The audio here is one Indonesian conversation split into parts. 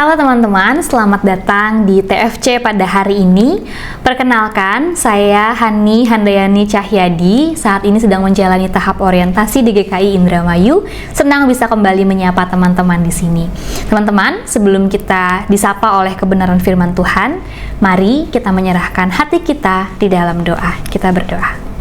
Halo teman-teman, selamat datang di TFC pada hari ini. Perkenalkan, saya Hani Handayani Cahyadi. Saat ini sedang menjalani tahap orientasi di GKI Indramayu. Senang bisa kembali menyapa teman-teman di sini. Teman-teman, sebelum kita disapa oleh kebenaran firman Tuhan, mari kita menyerahkan hati kita di dalam doa. Kita berdoa.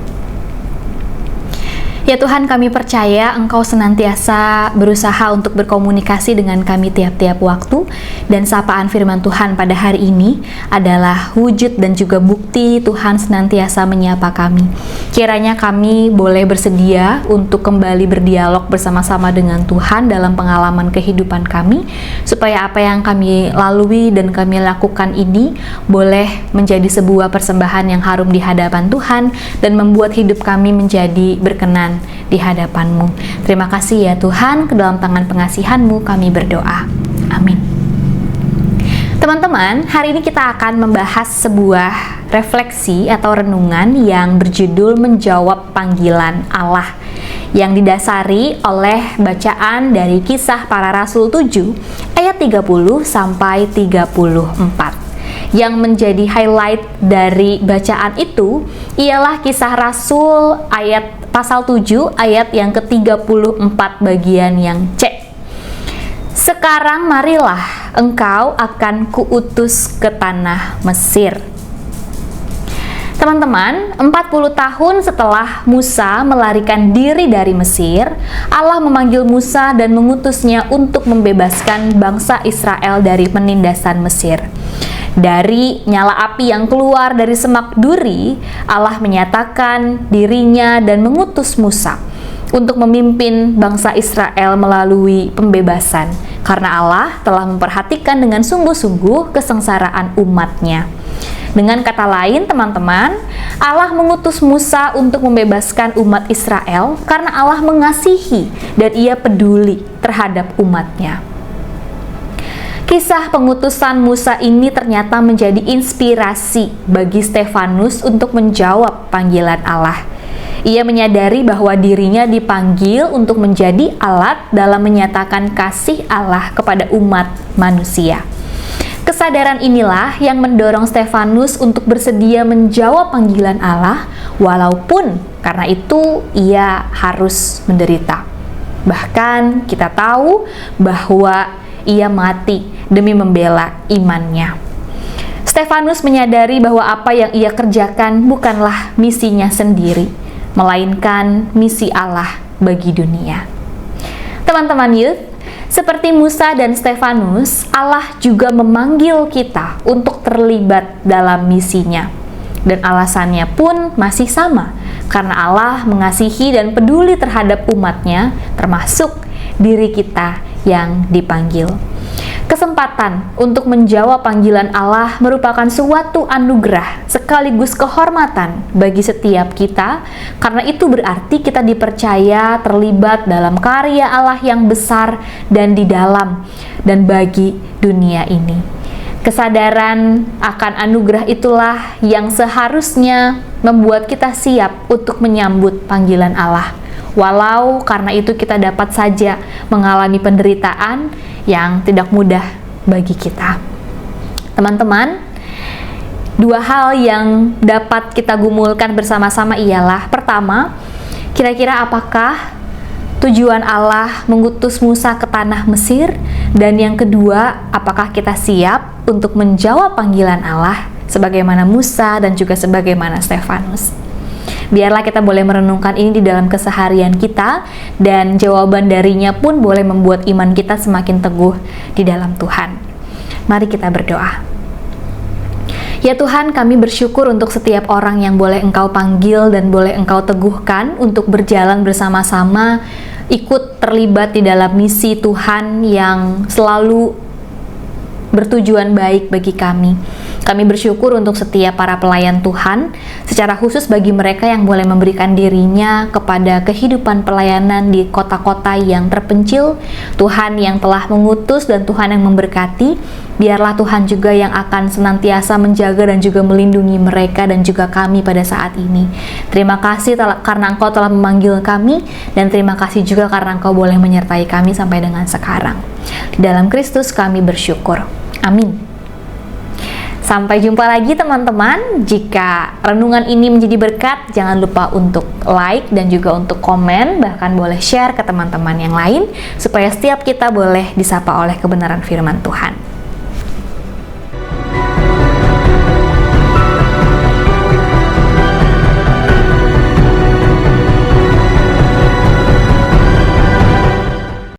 Ya Tuhan, kami percaya Engkau senantiasa berusaha untuk berkomunikasi dengan kami tiap-tiap waktu, dan sapaan firman Tuhan pada hari ini adalah wujud dan juga bukti Tuhan senantiasa menyapa kami. Kiranya kami boleh bersedia untuk kembali berdialog bersama-sama dengan Tuhan dalam pengalaman kehidupan kami, supaya apa yang kami lalui dan kami lakukan ini boleh menjadi sebuah persembahan yang harum di hadapan Tuhan dan membuat hidup kami menjadi berkenan di hadapan-Mu. Terima kasih ya Tuhan, ke dalam tangan pengasihan-Mu kami berdoa. Amin. Teman-teman, hari ini kita akan membahas sebuah refleksi atau renungan yang berjudul Menjawab Panggilan Allah, yang didasari oleh bacaan dari Kisah Para Rasul 7 ayat 30 sampai 34. Yang menjadi highlight dari bacaan itu ialah Kisah Rasul pasal 7 ayat yang ke-34 bagian yang C. Sekarang marilah engkau akan kuutus ke tanah Mesir. Teman-teman, 40 tahun setelah Musa melarikan diri dari Mesir, Allah memanggil Musa dan mengutusnya untuk membebaskan bangsa Israel dari penindasan Mesir. Dari nyala api yang keluar dari semak duri, Allah menyatakan dirinya dan mengutus Musa untuk memimpin bangsa Israel melalui pembebasan, karena Allah telah memperhatikan dengan sungguh-sungguh kesengsaraan umatnya. Dengan kata lain, teman-teman, Allah mengutus Musa untuk membebaskan umat Israel karena Allah mengasihi dan Ia peduli terhadap umatnya. Kisah pengutusan Musa ini ternyata menjadi inspirasi bagi Stefanus untuk menjawab panggilan Allah. Ia menyadari bahwa dirinya dipanggil untuk menjadi alat dalam menyatakan kasih Allah kepada umat manusia. Kesadaran inilah yang mendorong Stefanus untuk bersedia menjawab panggilan Allah, walaupun karena itu ia harus menderita. Bahkan kita tahu bahwa ia mati demi membela imannya. Stefanus menyadari bahwa apa yang ia kerjakan bukanlah misinya sendiri, melainkan misi Allah bagi dunia. Teman-teman youth, seperti Musa dan Stefanus, Allah juga memanggil kita untuk terlibat dalam misinya. Dan alasannya pun masih sama, karena Allah mengasihi dan peduli terhadap umatnya, termasuk diri kita yang dipanggil. Kesempatan untuk menjawab panggilan Allah merupakan suatu anugerah sekaligus kehormatan bagi setiap kita, karena itu berarti kita dipercaya terlibat dalam karya Allah yang besar dan di dalam dan bagi dunia ini. Kesadaran akan anugerah itulah yang seharusnya membuat kita siap untuk menyambut panggilan Allah. Walau karena itu kita dapat saja mengalami penderitaan yang tidak mudah bagi kita. Teman-teman, dua hal yang dapat kita gumulkan bersama-sama ialah, pertama, kira-kira apakah tujuan Allah mengutus Musa ke tanah Mesir? Dan yang kedua, apakah kita siap untuk menjawab panggilan Allah sebagaimana Musa dan juga sebagaimana Stefanus? Biarlah kita boleh merenungkan ini di dalam keseharian kita, dan jawaban darinya pun boleh membuat iman kita semakin teguh di dalam Tuhan. Mari kita berdoa. Ya Tuhan, kami bersyukur untuk setiap orang yang boleh Engkau panggil dan boleh Engkau teguhkan untuk berjalan bersama-sama, ikut terlibat di dalam misi Tuhan yang selalu bertujuan baik bagi kami. Kami bersyukur untuk setiap para pelayan Tuhan, secara khusus bagi mereka yang boleh memberikan dirinya kepada kehidupan pelayanan di kota-kota yang terpencil. Tuhan yang telah mengutus dan Tuhan yang memberkati, biarlah Tuhan juga yang akan senantiasa menjaga dan juga melindungi mereka dan juga kami pada saat ini. Terima kasih karena Engkau telah memanggil kami, dan terima kasih juga karena Engkau boleh menyertai kami sampai dengan sekarang. Di dalam Kristus kami bersyukur. Amin. Sampai jumpa lagi teman-teman. Jika renungan ini menjadi berkat, jangan lupa untuk like dan juga untuk komen, bahkan boleh share ke teman-teman yang lain, supaya setiap kita boleh disapa oleh kebenaran firman Tuhan.